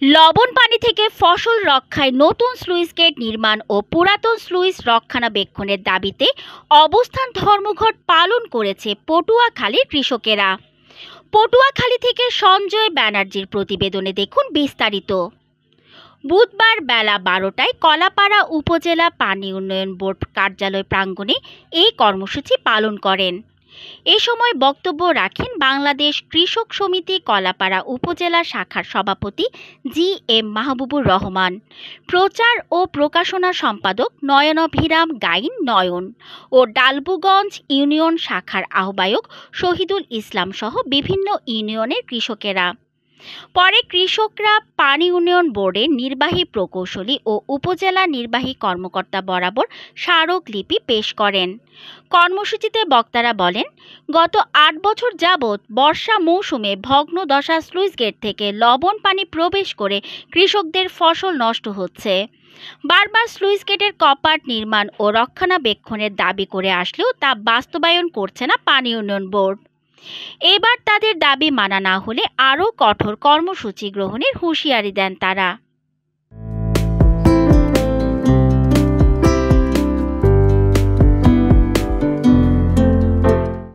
লবণ পানি থেকে ফসল রক্ষায় নতুন স্লুইস গেট নির্মাণ ও পুরাতন স্লুইস রক্ষণাবেক্ষণের দাবিতে অবস্থান ধর্মঘট পালন করেছে পটুয়াখালীর কৃষকেরা। পটুয়াখালী থেকে সঞ্জয় ব্যানার্জির প্রতিবেদনে দেখুন বিস্তারিত। বুধবার বেলা 12টায় কলাপাড়া উপজেলা পানি উন্নয়ন বোর্ড কার্যালয় প্রাঙ্গণে এই কর্মসূচি পালন করেন। এ সময় বক্তব্য রাখেন বাংলাদেশ কৃষক সমিতি কলাপাড়া উপজেলা শাখার সভাপতি জি এম মাহবুবুর রহমান, প্রচার ও প্রকাশনা সম্পাদক নয়নাভিরাম গাইন নয়ন ও ডালবুগঞ্জ ইউনিয়ন শাখার আহ্বায়ক শহীদুল ইসলাম সহ বিভিন্ন ইউনিয়নের কৃষকেরা। পরে কৃষকরা পানি উন্নয়ন বোর্ডের নির্বাহী প্রকৌশলী ও উপজেলা নির্বাহী কর্মকর্তা বরাবর স্মারকলিপি পেশ করেন। কর্মসূচিতে বক্তারা বলেন, গত ৮ বছর যাবৎ বর্ষা মৌসুমে ভগ্ন দশা স্লুইস গেট থেকে লবণ পানি প্রবেশ করে কৃষকদের ফসল নষ্ট হচ্ছে। বারবার স্লুইস গেটের কপাট নির্মাণ ও রক্ষণাবেক্ষণের দাবি করে আসলেও তা বাস্তবায়ন করছে না পানি উন্নয়ন বোর্ড। এবার তাদের দাবি মানা না হলে আরও কঠোর কর্মসূচি গ্রহণের হুঁশিয়ারি দেন তারা।